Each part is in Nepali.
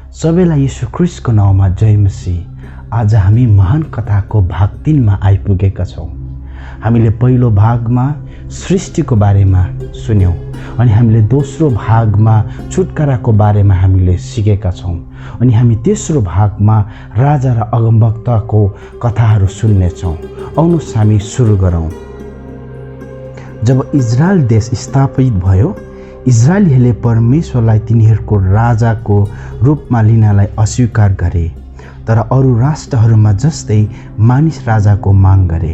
सबैलाई यीशु ख्रीष्टको नाउँमा जय मसीह। आज हामी महान कथाको भाग 3 मा आइपुगेका छौँ। हामीले पहिलो भागमा सृष्टिको बारेमा सुन्यौँ अनि हामीले दोस्रो भागमा छुटकाराको बारेमा हामीले सिकेका छौँ अनि हामी तेस्रो भागमा राजा र अगमवक्ताको कथाहरू सुन्नेछौँ। आउनुहोस् हामी सुरु गरौँ। जब इजरायल देश स्थापित भयो, इजरायलीहरूले परमेश्वरलाई तिनीहरूको राजाको रूपमा लिनलाई अस्वीकार गरे, तर अरू राष्ट्रहरूमा जस्तै मानिस राजाको माग गरे।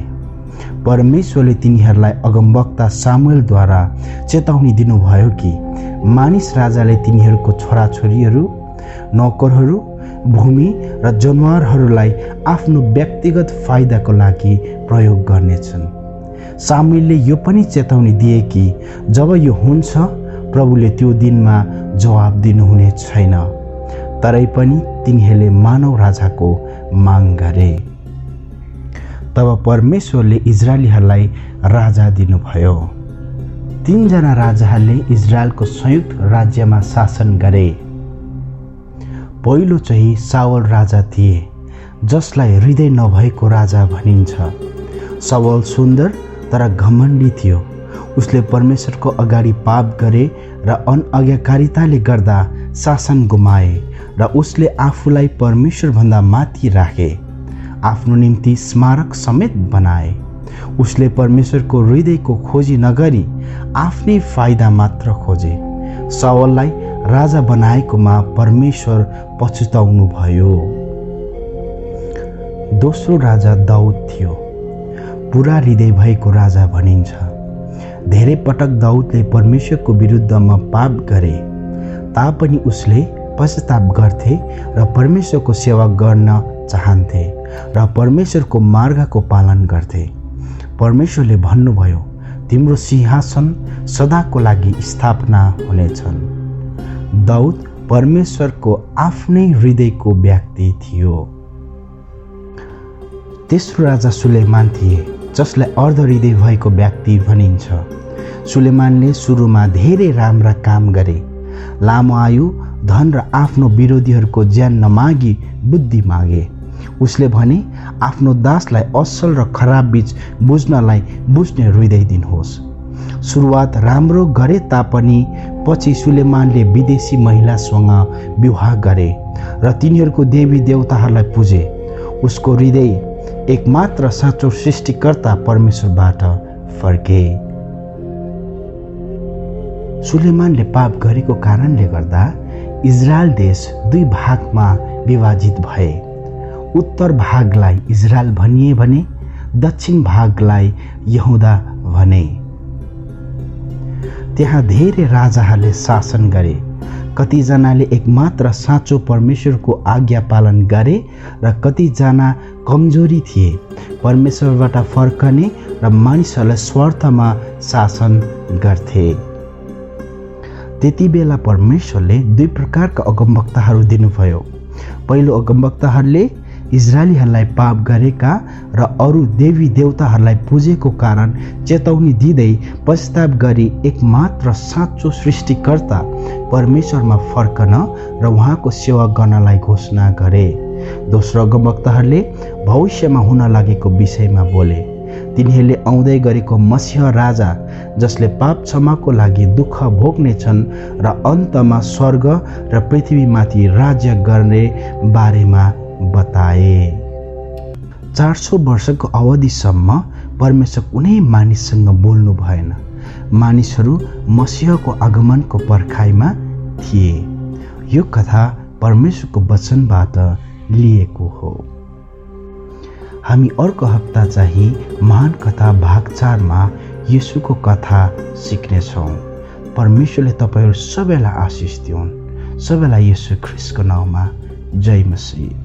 परमेश्वरले तिनीहरूलाई अगमवक्ता सामुएलद्वारा चेतावनी दिनुभयो कि मानिस राजाले तिनीहरूको छोराछोरीहरू, नौकरहरू, भूमि र जनावरहरूलाई आफ्नो व्यक्तिगत फाइदाको लागि प्रयोग गर्नेछन्। सामुएलले यो पनि चेतावनी दिए कि जब यो हुन्छ, प्रभुले त्यो दिनमा जवाब दिनुहुने छैन। तरै पनि तिनीहरूले मानव राजाको माग गरे। तब परमेश्वरले इजरायलीहरूलाई राजा दिनुभयो। 3 जना राजाहरूले इजरायलको संयुक्त राज्यमा शासन गरे। पहिलो चाहिँ साउल राजा थिए, जसलाई हृदय नभएको राजा भनिन्छ। साउल सुन्दर तर घमण्डी थियो। उसले परमेश्वरको अगाडि पाप गरे र अनआज्ञाकारिताले गर्दा शासन गुमाए र उसले आफूलाई परमेश्वरभन्दा माथि राखे, आफ्नो निम्ति स्मारक समेत बनाए। उसले परमेश्वरको हृदयको खोजी नगरी आफ्नै फाइदा मात्र खोजे। साउललाई राजा बनाएकोमा परमेश्वर पछुताउनु भयो। दोस्रो राजा दाउद थियो। पुरा हृदय भएको राजा भनिन्छ। धेरै पटक दाउदले परमेश्वरको विरुद्धमा पाप गरे, तापनि उसले पश्चाताप गर्थे र परमेश्वरको सेवा गर्न चाहन्थे र परमेश्वरको मार्गको पालन गर्थे। परमेश्वरले भन्नुभयो, तिम्रो सिंहासन सदाको लागि स्थापना हुनेछन्। दाउद परमेश्वरको आफ्नै हृदयको व्यक्ति थियो। तेस्रो राजा सुलेमान थिए, जसलाई अर्ध हृदय भएको व्यक्ति भनिन्छ। सुलेमानले सुरुमा धेरै राम्रा काम गरे। लामो आयु, धन र आफ्नो विरोधीहरूको ज्यान नमागी बुद्धि मागे। उसले भने, आफ्नो दासलाई असल र खराब बीच बुझ्ने हृदय दिनुहोस्। सुरुवात राम्रो गरे तापनि पछि सुलेमानले विदेशी महिलासँग विवाह गरे र तिनीहरूको देवी देवताहरूलाई पुजे। उसको हृदय एकमात्र साँचो सृष्टिकर्ता परमेश्वरबाट फर्के। सुलेमानले पाप गरेको कारणले गर्दा इजरायल देश 2 भागमा विभाजित भए। उत्तर भागलाई इजरायल भनिए भने दक्षिण भागलाई यहुदा भने। त्यहाँ धेरै राजाहरूले शासन गरे। कतिजनाले एकमात्र साँचो परमेश्वरको आज्ञा पालन गरे र कतिजना कमजोरी थिए, परमेश्वरबाट फर्कने र मानिसहरूलाई स्वार्थमा शासन गर्थे। त्यति बेला परमेश्वरले 2 प्रकारका अगमवक्ताहरू दिनुभयो। पहिलो अगमवक्ताहरूले इजरायलीहरूलाई पाप गरेका र अरू देवी देवताहरूलाई पुजेको कारण चेतावनी दिँदै पश्चाताप गरी एकमात्र साँचो सृष्टिकर्ता परमेश्वरमा फर्कन र उहाँको सेवा गर्नलाई घोषणा गरे। दोस्रो अगमवक्ताहरूले भविष्यमा हुन लागेको विषयमा बोले। तिनीहरूले आउँदै गरेको मसीह राजा, जसले पाप क्षमाको लागि दुःख भोग्नेछन् र अन्तमा स्वर्ग र पृथ्वीमाथि राज्य गर्ने बारेमा बताए। 400 वर्षको अवधिसम्म परमेश्वर कुनै मानिससँग बोल्नु भएन। मानिसहरू मसीहको आगमनको पर्खाइमा थिए। यो कथा परमेश्वरको वचनबाट लिएको हो। हामी अर्को हप्ता चाहिँ महान कथा भाग 4 मा येशूको कथा सिक्नेछौँ। परमेश्वरले तपाईहरु सबैलाई आशिष दिउन्। सबैलाई येशू ख्रीष्टको नाउँमा जय मसीह।